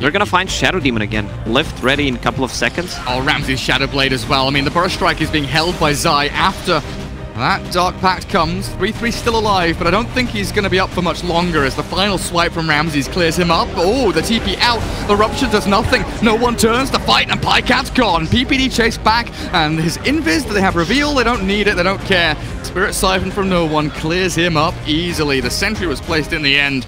They're gonna find Shadow Demon again. Lift ready in a couple of seconds. Oh, Ramsey's Shadow Blade as well. I mean, the Burst Strike is being held by Zai after that Dark Pact comes. 3-3 still alive, but I don't think he's going to be up for much longer as the final swipe from Ramses clears him up. Oh, the TP out. The Rupture does nothing. No one turns to fight, and Pycat's gone. PPD chased back, and his invis that they have revealed, they don't need it, they don't care. Spirit Siphon from no one clears him up easily. The sentry was placed in the end.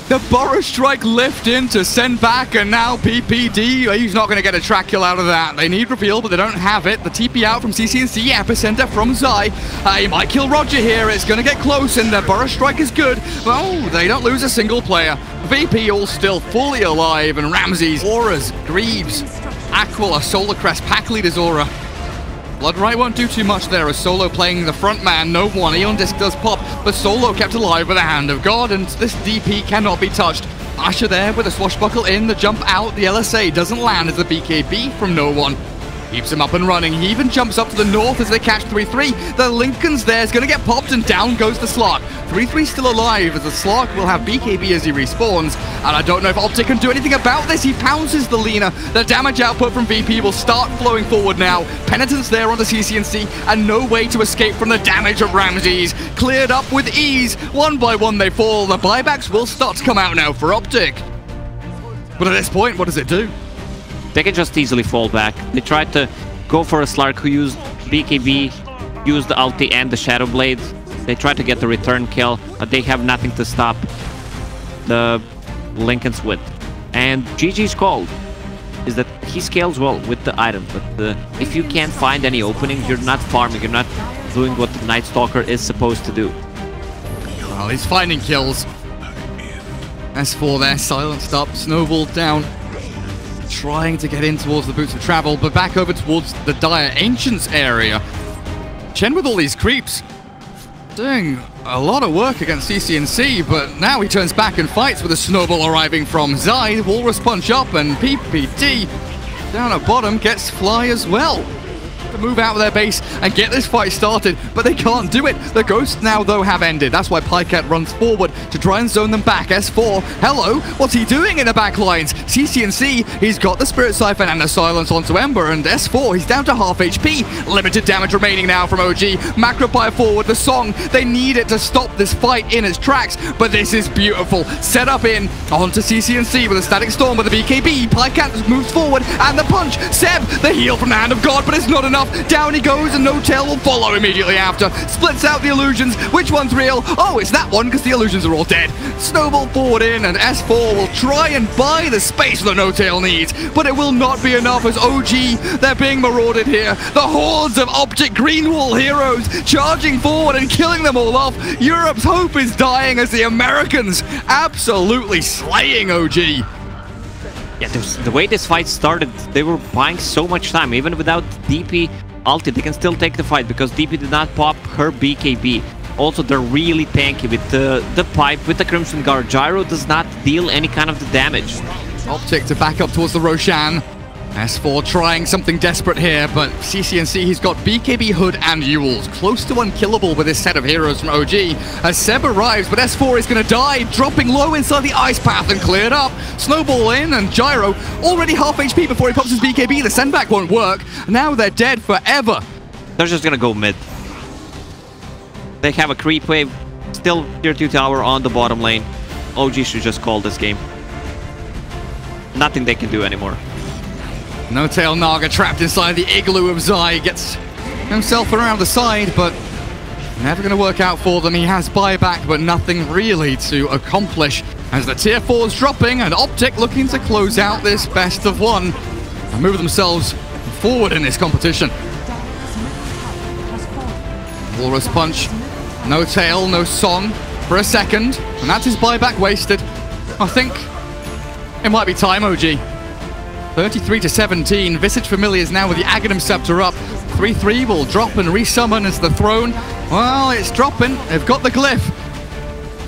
The Burst Strike lift in to send back, and now PPD, he's not going to get a track kill out of that. They need reveal, but they don't have it. The TP out from CCNC, Epicenter from Zai. He might kill Roger here. It's going to get close, and the Burst Strike is good. Oh, they don't lose a single player. VP all still fully alive, and Ramses, Auras, Greaves, Aquila, Solar Crest, Pack Leader's Aura. Bloodright won't do too much there as Solo playing the front man. No one. Eon Disc does pop, but Solo kept alive with the Hand of God, and this DP cannot be touched. Asher there with a swashbuckle in, the jump out, the LSA doesn't land as the BKB from no one. Keeps him up and running. He even jumps up to the north as they catch 3-3. The Lincoln's there is going to get popped, and down goes the Slark. 3-3 still alive as the Slark will have BKB as he respawns. And I don't know if OpTic can do anything about this. He pounces the Lina. The damage output from VP will start flowing forward now. Penitence there on the CCNC, and no way to escape from the damage of Ramses. Cleared up with ease. One by one they fall. The buybacks will start to come out now for OpTic. But at this point, what does it do? They can just easily fall back. They tried to go for a Slark who used BKB, used the ulti and the Shadow Blade. They tried to get the return kill, but they have nothing to stop the Lincoln's width. And GG's call is that he scales well with the item, but if you can't find any openings, you're not farming, you're not doing what the Night Stalker is supposed to do. Well, he's finding kills. S4 there, silenced up, snowballed down. Trying to get in towards the Boots of Travel, but back over towards the Dire Ancients area. Chen with all these creeps, doing a lot of work against CCNC, but now he turns back and fights with a snowball arriving from Zai. Walrus punch up, and PPD down at bottom gets Fly as well. To move out of their base and get this fight started, but they can't do it. The ghosts now, though, have ended. That's why Pycat runs forward to try and zone them back. S4, hello, what's he doing in the back lines? CCNC, he's got the Spirit Siphon and the Silence onto Ember, and S4, he's down to half HP. Limited damage remaining now from OG. Macropie forward, the Song, they need it to stop this fight in its tracks, but this is beautiful. Set up in, onto CCNC with a Static Storm with the BKB. Pycat moves forward, and the punch. Seb, the heal from the Hand of God, but it's not enough. Down he goes, and No Tail will follow immediately after. Splits out the illusions. Which one's real? Oh, it's that one, because the illusions are all dead. Snowball forward in, and S4 will try and buy the space that No Tail needs, but it will not be enough as OG, they're being marauded here. The hordes of OpTic Greenwall heroes charging forward and killing them all off. Europe's hope is dying as the Americans absolutely slaying OG. Yeah, the way this fight started, they were buying so much time. Even without DP ulti, they can still take the fight because DP did not pop her BKB. Also, they're really tanky with the pipe, with the Crimson Guard. Gyro does not deal any kind of the damage. OpTic to back up towards the Roshan. S4 trying something desperate here, but CCNC, he's got BKB, Hood, and Ewells. Close to unkillable with this set of heroes from OG. As Seb arrives, but S4 is going to die, dropping low inside the Ice Path and cleared up. Snowball in, and Gyro already half HP before he pops his BKB. The sendback won't work. Now they're dead forever. They're just going to go mid. They have a creep wave, still tier 2 tower on the bottom lane. OG should just call this game. Nothing they can do anymore. No Tail Naga trapped inside the igloo of Zai, gets himself around the side, but never going to work out for them. He has buyback, but nothing really to accomplish as the tier 4's dropping, and OpTic looking to close out this best of one and move themselves forward in this competition. Walrus punch, no Tail, no Song for a second, and that's his buyback wasted. I think it might be time, OG. 33-17, Visage Familiars now with the Aghanim Scepter up. 3-3 will drop and resummon as the throne. Well, it's dropping. They've got the glyph.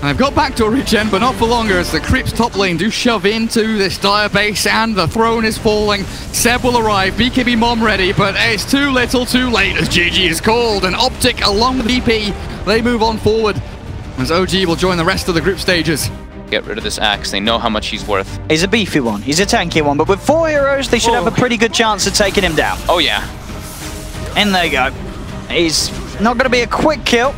And they've got backdoor regen, but not for longer as the creeps top lane do shove into this Dire base and the throne is falling. Seb will arrive, BKB Mom ready, but it's too little too late as GG is called. And OpTic along with EP, they move on forward as OG will join the rest of the group stages. get rid of this axe. They know how much he's worth. He's a beefy one. He's a tanky one. But with 4 heroes, they should have a pretty good chance of taking him down. Oh, yeah. And there you go. He's not going to be a quick kill.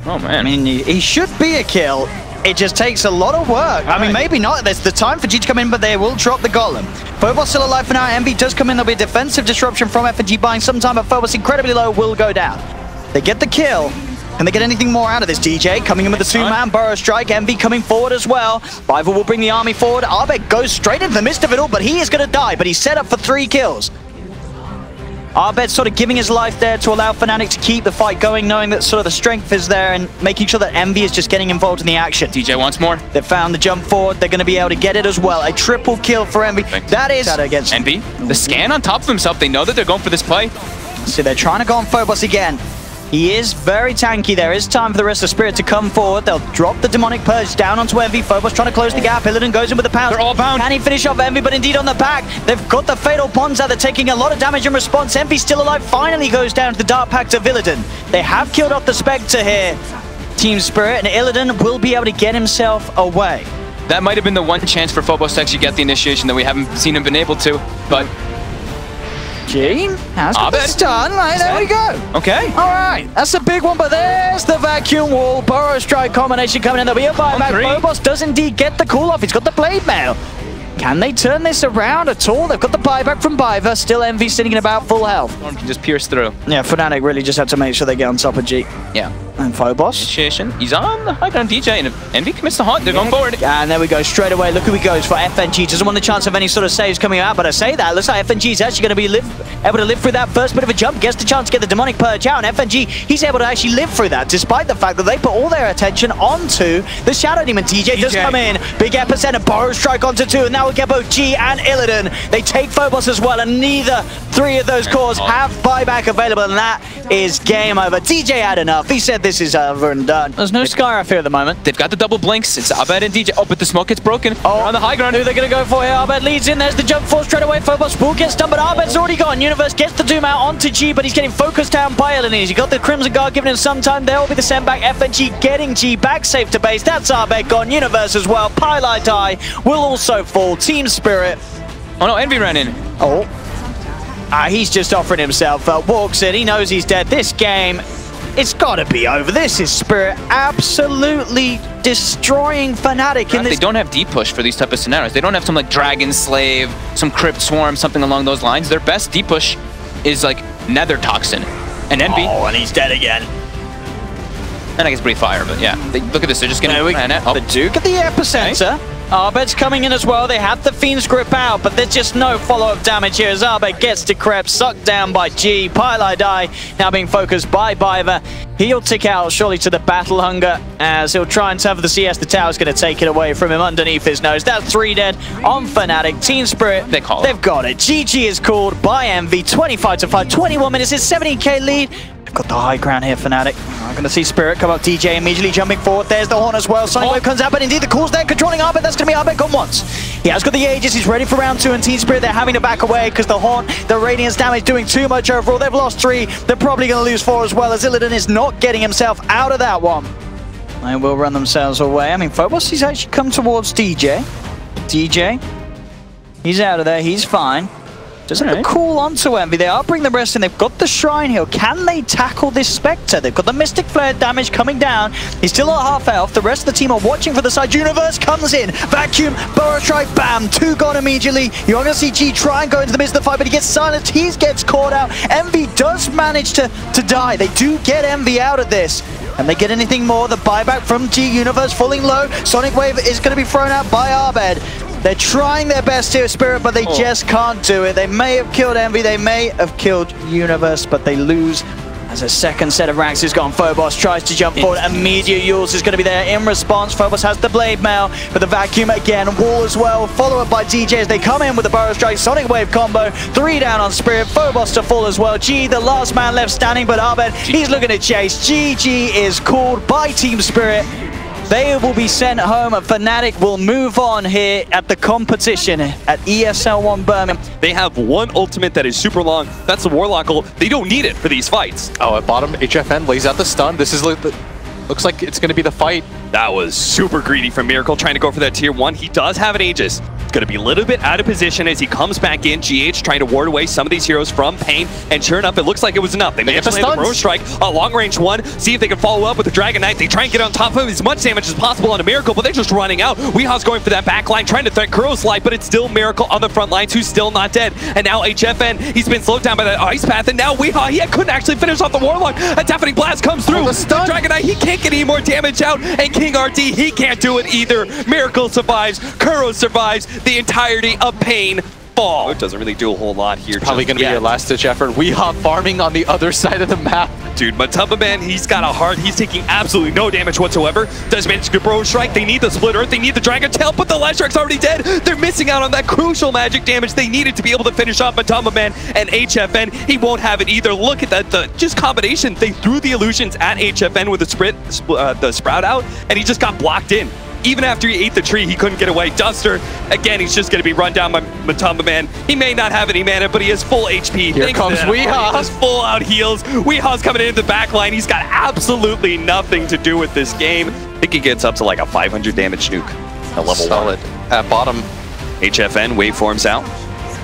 Oh, man. I mean, he should be a kill. It just takes a lot of work. I mean, maybe not. There's the time for G to come in, but they will drop the golem. Phobos still alive for now. Envy does come in. There'll be a defensive disruption from F&G buying some time, but Phobos incredibly low will go down. They get the kill. Can they get anything more out of this? DJ coming in with the 2-man burrow strike. Envy coming forward as well. Bival will bring the army forward. Arbeck goes straight into the midst of it all, but he is going to die. But he's set up for 3 kills. Arbeck sort of giving his life there to allow Fnatic to keep the fight going, knowing that sort of the strength is there and making sure that Envy is just getting involved in the action. DJ wants more. They've found the jump forward. They're going to be able to get it as well. A triple kill for Envy. That is against Envy. The scan on top of himself. They know that they're going for this play. So they're trying to go on Phobos again. He is very tanky. There is time for the rest of Spirit to come forward. They'll drop the Demonic Purge down onto Envy. Phobos trying to close the gap. Illidan goes in with the pounce. They're all bound. Can he finish off Envy? But indeed on the back, they've got the Fatal Bonds out. They're taking a lot of damage in response. Envy still alive. Finally goes down to the Dark Pact of Illidan. They have killed off the Spectre here, Team Spirit, and Illidan will be able to get himself away. That might have been the one chance for Phobos to actually get the initiation that we haven't seen him been able to, but... Gene has got the stun. Right, there we go. Okay. All right. That's a big one, but there's the vacuum wall. Burrow strike combination coming in. There'll be a buyback. Phobos does indeed get the cool off. He's got the blade mail. Can they turn this around at all? They've got the buyback from Biva. Still Envy sitting in about full health. Storm can just pierce through. Yeah, Fnatic really just have to make sure they get on top of G. Yeah. And Phobos. Initiation. He's on the high ground DJ, and if Envy commits the haunt, they're going forward. And there we go, straight away. Look who he goes for. FNG doesn't want the chance of any sort of saves coming out, but I say that. Looks like FNG is actually going to be able to live through that first bit of a jump. Gets the chance to get the Demonic Purge out, and FNG, he's able to actually live through that, despite the fact that they put all their attention onto the Shadow Demon. DJ does come in. Big epicenter, Burrow strike onto 2, and now we get both G and Illidan. They take Phobos as well, and neither 3 of those cores have buyback available, and that is game over. DJ had enough. He said this is over and done. There's no Sky up here at the moment. They've got the double blinks. It's Abed and DJ. Oh, but the smoke gets broken. Oh, on the high ground. Who they're going to go for here? Abed leads in. There's the jump force straight away. Phobos will get stunned, but Abed's already gone. Universe gets the Doom out onto G, but he's getting focused down by Elenese. You got the Crimson Guard giving him some time. There will be the send back. FNG getting G back safe to base. That's Abed gone. Universe as well. Pylai Die will also fall. Team Spirit. Oh no, Envy ran in. Oh. He's just offering himself up. Walks in. He knows he's dead. This game, it's got to be over. This is Spirit absolutely destroying Fnatic in this. They don't have deep push for these type of scenarios. They don't have some like Dragon Slave, some Crypt Swarm, something along those lines. Their best deep push is like Nether Toxin. And Envy. Oh, and he's dead again. And I guess Breathe Fire, but yeah. Look at this. They're just getting the Duke at the epicenter. Okay. Arbed's coming in as well. They have the Fiend's Grip out, but there's just no follow-up damage here as Arbed gets decrepit, sucked down by G. Pylai Die now being focused by Biva. He'll tick out surely to the Battle Hunger as he'll try and tether the CS. The tower's going to take it away from him underneath his nose. That's 3 dead on Fnatic. Team Spirit, they've got it. GG is called by Envy. 25-5, 21 minutes. It's 70k lead. Got the high ground here, Fnatic. I'm going to see Spirit come up. DJ immediately jumping forward. There's the Horn as well. Sonic Wave comes out, but indeed the call's there. Controlling Arbet. That's going to be Arbet gone once. He has got the Aegis. He's ready for round 2. And Team Spirit, they're having to back away because the Horn, the Radiance damage doing too much overall. They've lost 3. They're probably going to lose 4 as well as Illidan is not getting himself out of that one. They will run themselves away. I mean, Phobos, he's actually come towards DJ. DJ, he's out of there. He's fine. Doesn't have a call onto Envy. They are bringing the rest in. They've got the Shrine Hill. Can they tackle this Spectre? They've got the Mystic Flare damage coming down. He's still at half health. The rest of the team are watching for the side. Universe comes in. Vacuum, Burrow Strike, bam. 2 gone immediately. You're going to see G try and go into the midst of the fight, but he gets silenced. He gets caught out. Envy does manage to die. They do get Envy out of this. And they get anything more? The buyback from G. Universe falling low. Sonic Wave is going to be thrown out by Arbed. They're trying their best here, Spirit, but they just can't do it. They may have killed Envy, they may have killed Universe, but they lose as a second set of ranks is gone. Phobos tries to jump forward. Immediate Yules is going to be there in response. Phobos has the Blade Mail, but the Vacuum again. Wall as well, follow up by DJ as they come in with the Burrow Strike, Sonic Wave combo. 3 down on Spirit. Phobos to fall as well. G, the last man left standing, but Arbed, he's looking to chase. GG is called by Team Spirit. They will be sent home, and Fnatic will move on here at the competition at ESL One Birmingham. They have one ultimate that is super long. That's the Warlock ult. They don't need it for these fights. Oh, at bottom, HFN lays out the stun. This is Looks like it's going to be the fight. That was super greedy from Miracle, trying to go for that tier 1. He does have an Aegis. It's going to be a little bit out of position as he comes back in. GH trying to ward away some of these heroes from Pain, and sure enough, it looks like it was enough. They managed to land the Roche Strike, a long-range one, see if they can follow up with the Dragon Knight. They try and get on top of him as much damage as possible on a Miracle, but they're just running out. Weeha's going for that back line, trying to threaten Kuro's life, but it's still Miracle on the front lines, who's still not dead. And now HFN, he's been slowed down by that Ice Path, and now Weeha, he couldn't actually finish off the Warlock. A Deafening Blast comes through. The Dragon Knight, he can't get any more damage out, and King RD, he can't do it either. Miracle survives, Kuro survives, the entirety of Pain fall. It doesn't really do a whole lot here. Probably going to be your last-ditch effort. Weeha farming on the other side of the map. Dude, Matumba Man, he's got a heart. He's taking absolutely no damage whatsoever. Does manage to get Bro Strike. They need the Split Earth. They need the Dragon Tail, but the Last Strike's already dead. They're missing out on that crucial magic damage they needed to be able to finish off Matumba Man, and HFN, he won't have it either. Look at that, the just combination. They threw the illusions at HFN with the Sprout out, and he just got blocked in. Even after he ate the tree, he couldn't get away. Duster, again, he's just going to be run down by Matumba Man. He may not have any mana, but he has full HP. Here comes Weeha. He has full out heals. Weeha's coming into the back line. He's got absolutely nothing to do with this game. I think he gets up to like a 500 damage nuke at level Solid. 1. At bottom. HFN waveforms out.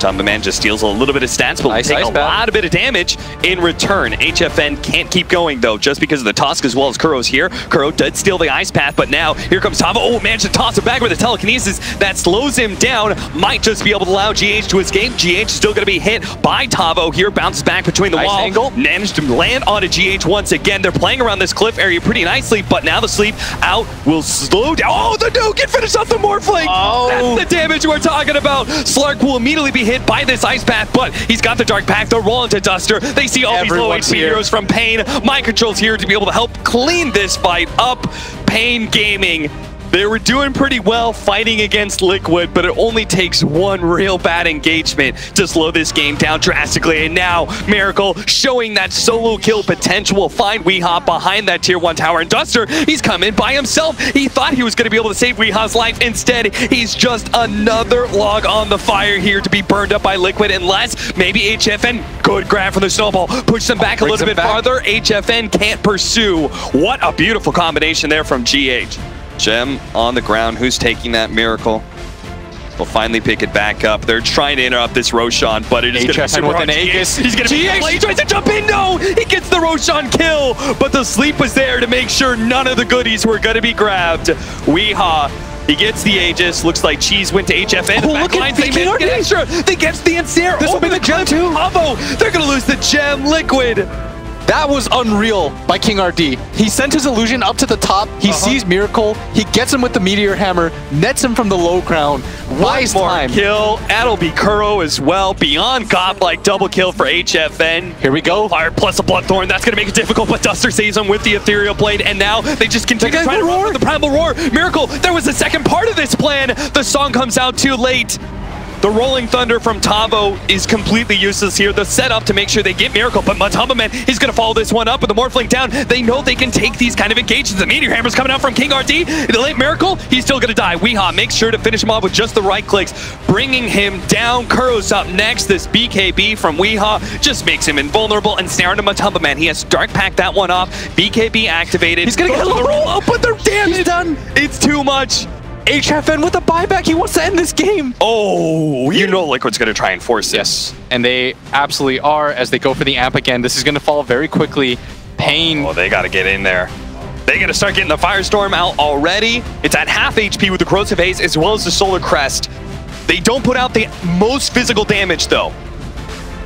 Matumba Man just steals a little bit of stats, but will take a lot of damage in return. HFN can't keep going, though, just because of the Tusk as well as Kuro's here. Kuro did steal the Ice Path, but now here comes Tavo. Oh, managed to toss it back with the telekinesis. That slows him down. Might just be able to allow GH to escape. GH is still going to be hit by Tavo here. Bounces back between the wall. Angle. Managed to land onto GH once again. They're playing around this cliff area pretty nicely, but now the sleep out will slow down. Oh, the nuke can finish off the Morphling. Oh. That's the damage we're talking about. Slark will immediately be hit by this Ice Path, but he's got the Dark Pact. They'll roll into Duster. They see all these low HP heroes from Pain. Mind Control's here to be able to help clean this fight up. Pain Gaming, they were doing pretty well fighting against Liquid, but it only takes one real bad engagement to slow this game down drastically. And now Miracle showing that solo kill potential will find Weeha behind that tier 1 tower. And Duster, he's coming by himself. He thought he was going to be able to save Weeha's life. Instead, he's just another log on the fire here to be burned up by Liquid, unless maybe HFN, good grab from the snowball, push them back a little bit farther. HFN can't pursue. What a beautiful combination there from GH. Gem on the ground. Who's taking that Miracle? We'll finally pick it back up. They're trying to interrupt this Roshan, but it is going to be super with hard. An Aegis. He's going to be late. He tries to jump in. No! He gets the Roshan kill, but the sleep was there to make sure none of the goodies were going to be grabbed. Weeha, he gets the Aegis. Looks like Cheese went to HFN. Oh, look at Vici. They get extra. They get the Ensnare. This will be the gem too. Avo, they're going to lose the gem. Liquid. That was unreal by King RD. He sent his illusion up to the top. He sees Miracle. He gets him with the Meteor Hammer, nets him from the low ground. Wise time. Kill. That'll be Kuro as well. Beyond godlike double kill for HFN. Here we go. Fire plus a Bloodthorn. That's going to make it difficult, but Duster saves him with the Ethereal Blade, and now they just continue to try to roar. The Primal Roar. Miracle, there was a second part of this plan. The song comes out too late. The Rolling Thunder from Tavo is completely useless here. The setup to make sure they get Miracle, but Matumba Man, he's going to follow this one up with the Morphling down. They know they can take these kind of engagements. The Meteor Hammer's coming out from King RD. The late Miracle, he's still going to die. Weeha makes sure to finish him off with just the right clicks, bringing him down. Kuro's up next. This BKB from Weeha just makes him invulnerable and snare into Matumba Man. He has Dark Pact that one off. BKB activated. He's going to get the roll out, but they're damaged. He's done. It's too much. HFN with a buyback. He wants to end this game. Oh, you know Liquid's going to try and force this. Yes, and they absolutely are as they go for the amp again. This is going to fall very quickly. Pain. Oh, they got to get in there. They got to start getting the Firestorm out already. It's at half HP with the Corrosive Haze as well as the Solar Crest. They don't put out the most physical damage, though.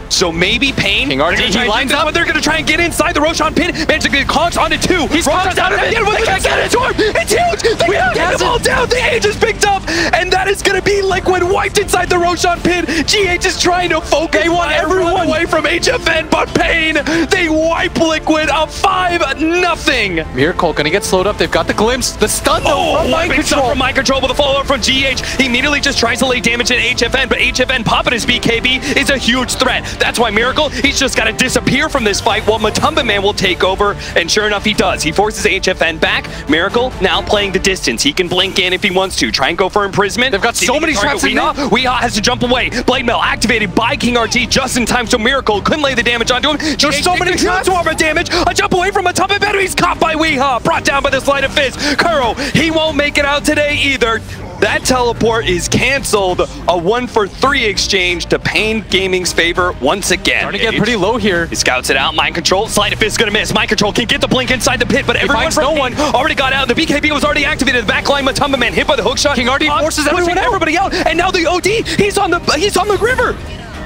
So maybe Pain, King RD, he lines up. They're going to try and get inside the Roshan pin. Managed to get Conks onto 2. He's Roshan's out of it. They can't get into him. It's huge. They can't get them all down. The Age is picked up, and that is going to be Liquid wiped inside the Roshan pin. GH is trying to focus. They want everyone away from HFN, but Pain, they wipe Liquid a 5-0. Miracle going to get slowed up. They've got the glimpse. The stun, though, from Mind Control. From Mind Control with a follow-up from GH. He immediately just tries to lay damage at HFN, but HFN popping his BKB is a huge threat. That's why Miracle, he's just got to disappear from this fight while Matumba Man will take over, and sure enough, he does. He forces HFN back. Miracle now playing the distance. He can blink in if he wants to. Try and go for imprisonment. They've got so many traps in there. Weehaw has to jump away. Blade Mail activated by King RT just in time, so Miracle couldn't lay the damage onto him. There's so many traps. Swarm of damage. A jump away from Matumba Man. He's caught by Weehaw. Brought down by the Sleight of Fist. Kuro, he won't make it out today either. That teleport is canceled. A 1-for-3 exchange to Pain Gaming's favor once again. Starting to get pretty low here. He scouts it out. Mind Control. Sleight of Fist is going to miss. Mind Control can get the blink inside the pit, but everyone from no one already got out. The BKB was already activated. The backline Matumba Man hit by the hook shot. King RD forces everybody out, and now the OD. He's on the river.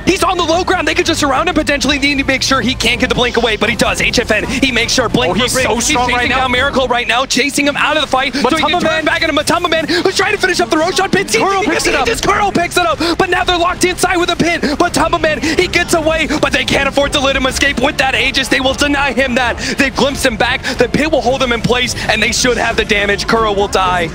He's on the low ground. They could just surround him potentially. They need to make sure he can't get the blink away, but he does. HFN, he makes sure. Blink. He's so strong right now. Miracle right now, chasing him out of the fight. Matumba Man back into Matumba Man, who's trying to finish up the Roshan pit. Kuro picks it up. Kuro picks it up, but now they're locked inside with a pit. Matumba Man, he gets away, but they can't afford to let him escape with that Aegis. They will deny him that. They've glimpsed him back. The pit will hold him in place, and they should have the damage. Kuro will die.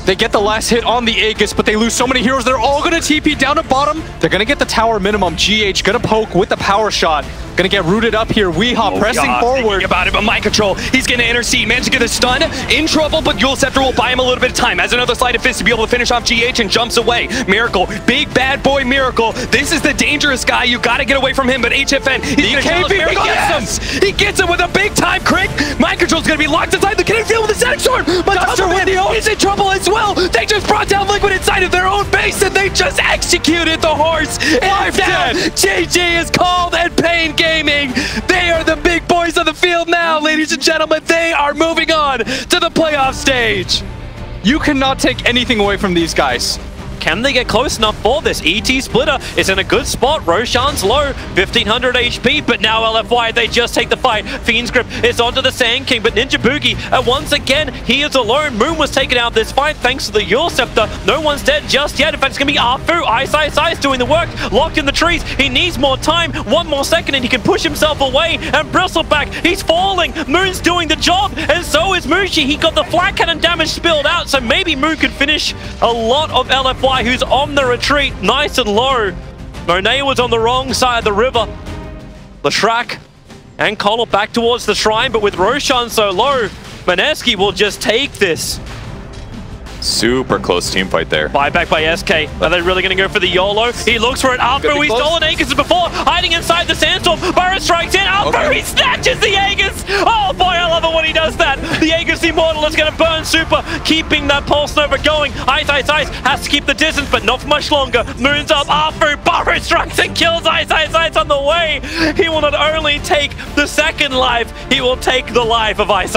They get the last hit on the Aegis, but they lose so many heroes. They're all going to TP down to bottom. They're going to get the tower minimum. GH going to poke with the power shot. Going to get rooted up here. Weehaw pressing forward. About it, but Mind Control, he's going to intercede. Managed to get a stun. In trouble, but Yule Scepter will buy him a little bit of time. Has another Sleight of Fist to be able to finish off GH and jumps away. Miracle, big bad boy Miracle. This is the dangerous guy. You got to get away from him, but HFN, he's going to challenge Miracle. Yes! He gets him with a big time crit. Mind Control's going to be locked inside the cannon field with a Static Sword. But Matumba is in trouble as well. They just brought down Liquid inside of their own base, and they just executed the horse. And down. GG is called, and Pain Gaming, they are the big boys of the field now, ladies and gentlemen. They are moving on to the playoff stage. You cannot take anything away from these guys. Can they get close enough for this? ET Splitter is in a good spot. Roshan's low, 1500 HP, but now LFY, they just take the fight. Fiend's Grip is onto the Sand King, but Ninja Boogie, once again, he is alone. Moon was taken out this fight thanks to the Yule Scepter. No one's dead just yet. In fact, it's going to be Arfu. Ice doing the work, locked in the trees. He needs more time, 1 more second, and he can push himself away. And Bristleback, he's falling. Moon's doing the job, and so is Mushi. He got the flat cannon damage spilled out, so maybe Moon could finish a lot of LFY, who's on the retreat, nice and low. Monet was on the wrong side of the river. Leshrac and Connell back towards the shrine, but with Roshan so low, Mineski will just take this. Super close team fight there. Buyback by SK. Are they really going to go for the YOLO? He looks for it after he's stolen Aegis before, hiding inside the sandstorm. Burrow strikes in. After he snatches the Aegis. Oh boy, I love it when he does that. The Aegis Immortal is going to burn super, keeping that Pulse Nova going. Ice has to keep the distance, but not for much longer. Moon's up. Arfu, Burrow strikes and kills Ice on the way. He will not only take the second life, he will take the life of Ice.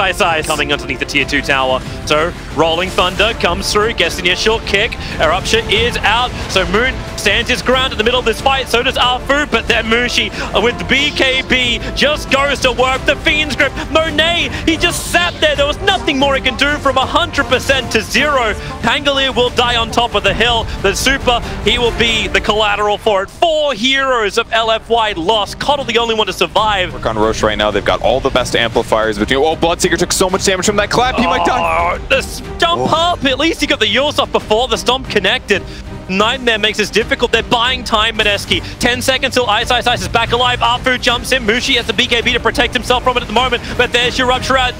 Coming underneath the tier 2 tower. So, Rolling Thunder comes through, gets the initial kick. Eruption is out, so Moon stands his ground in the middle of this fight. So does Arfu, but then Mushi with the BKB just goes to work. The Fiend's Grip, Monet, he just sat there. There was nothing more he can do from 100% to 0. Pangolier will die on top of the hill. The Super, he will be the collateral for it. 4 heroes of LFY lost. Cottle the only one to survive. Work on Roche right now. They've got all the best amplifiers between. Oh, Bloodseeker took so much damage from that clap. He might die. This jump up. At least he got the Yules off before the Stomp connected. Nightmare makes this difficult. They're buying time, Mineski. 10 seconds till Ice is back alive. Arfu jumps in. Mushi has the BKB to protect himself from it at the moment. But there's your Rupture.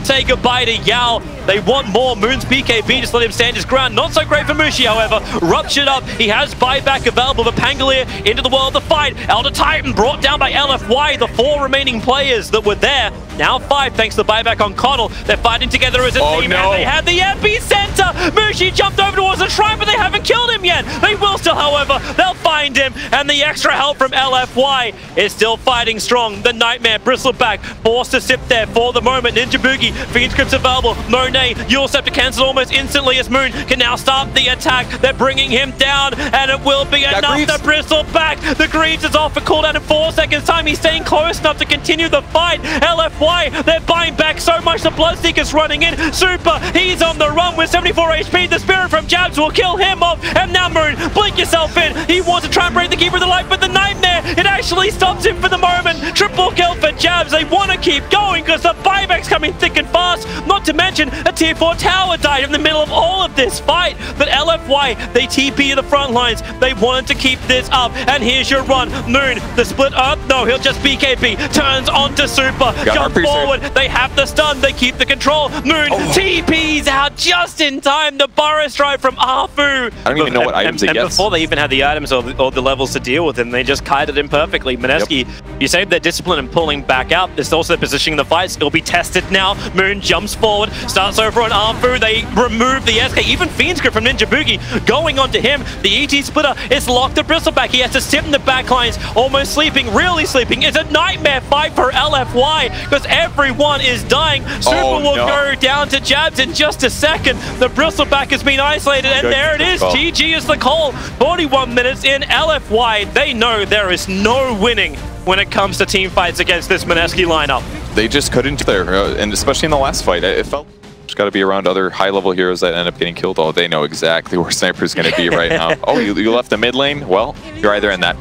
Say goodbye to Yao. They want more. Moon's BKB, just let him stand his ground. Not so great for Mushi, however. Ruptured up. He has buyback available for Pangolier into the world of the fight. Elder Titan brought down by LFY. The 4 remaining players that were there. Now 5 thanks to the buyback on Connell. They're fighting together as a team, and they have the epicenter. Mushi jumped over towards the shrine, but they haven't killed him yet. They will still, however. They'll find him, and the extra help from LFY is still fighting strong. The Nightmare, Bristleback, forced to sit there for the moment. Ninja Boogie, Fiend Script's available. Monet, Yule Scepter cancelled almost instantly as Moon can now start the attack. They're bringing him down, and it will be enough to Bristleback. The Greaves is off for cooldown in 4 seconds time. He's staying close enough to continue the fight. LFY LFY, they're buying back so much. The Bloodseeker's running in. Super, he's on the run with 74 HP. The Spirit from Jabs will kill him off. And now Moon, blink yourself in. He wants to try and break the Keeper of the Light, but the Nightmare, it actually stops him for the moment. Triple kill for Jabs. They want to keep going because the buyback's coming thick and fast. Not to mention a tier 4 tower died in the middle of all of this fight. But LFY, they TP to the front lines. They wanted to keep this up. And here's your run. Moon, the split up. No, he'll just BKB. Turns onto Super. Jump forward. They have the stun. They keep the control. Moon TP's out just in time. The Burrow Strike from Arfu. I don't even know what items he gets. And before they even had the items or the levels to deal with him, they just kited him perfectly. Mineski, you saved their discipline and pulling back out. It's also positioning the fights. It'll be tested now. Moon jumps forward, starts over on Arfu. They remove the SK. Even Fiend's Grip from Ninja Boogie going onto him. The ET splitter is locked to Bristleback. He has to sit in the backlines, almost sleeping, really sleeping. It's a nightmare fight for LFY because everyone is dying. Super will go down to Jabs in just a second. The Bristleback has been isolated, and there it is. GG is the call. 41 minutes in. LFY, they know there is no winning when it comes to team fights against this Mineski lineup. They just couldn't there, and especially in the last fight, it felt just got to be around other high-level heroes that end up getting killed. Oh, they know exactly where Sniper's going to be right now. Oh, you left the mid lane? Well, you're either in that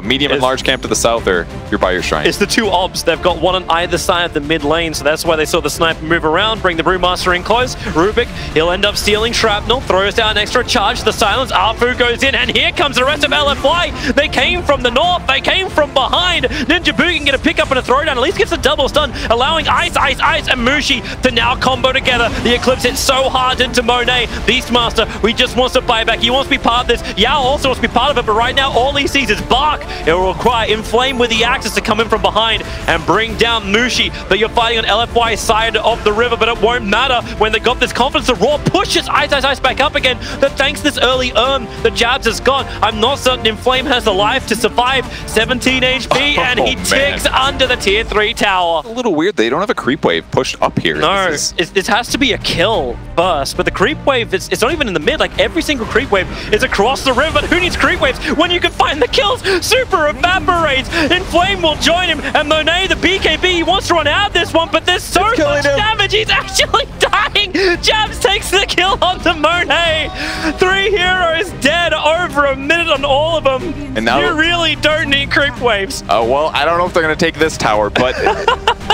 medium and large camp to the south, or you're by your shrine. It's the two obs. They've got one on either side of the mid lane, so that's why they saw the Sniper move around, bring the Brewmaster in close. Rubik, he'll end up stealing Shrapnel, throws down an extra charge. The silence, Arfu goes in, and here comes the rest of LFY. They came from the north, they came from behind. Ninja Boogie can get a pick up and a throwdown, at least gets a double stun, allowing Ice, and Mushi to now combo together. The Eclipse hits so hard into Monet. Beastmaster, he just wants to buy back. He wants to be part of this. Yao also wants to be part of it, but right now all he sees is Bark. It will require Inflame with the Axis to come in from behind and bring down Mushi. But you're fighting on LFY's side of the river, but it won't matter when they got this confidence. The Raw pushes Ice back up again. But thanks to this early the Jabs is gone. I'm not certain Inflame has the life to survive. 17 HP, and he ticks under the tier 3 tower. A little weird. They don't have a creep wave pushed up here. No, it has to be a kill first. But the creep wave, it's not even in the mid. Like every single creep wave is across the river. But who needs creep waves when you can find the kills? Super evaporates. Inflame will join him. And Monet, the BKB, he wants to run out of this one, but there's so much damage. He's actually dying. Jabs takes the kill onto Monet. 3 heroes dead, over a minute on all of them. And now you really don't need creep waves. Well, I don't know if they're going to take this tower, but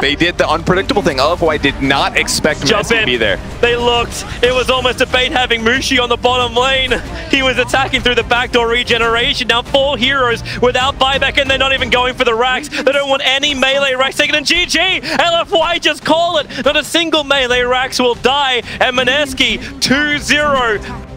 they did the unpredictable thing. I did not expect Mski to be there. They looked. It was almost a bait having Mushi on the bottom lane. He was attacking through the backdoor regeneration. Now 4 heroes without buyback, and they're not even going for the racks. They don't want any melee racks taken, and GG! LFY just call it. Not a single melee racks will die, and Mineski 2-0.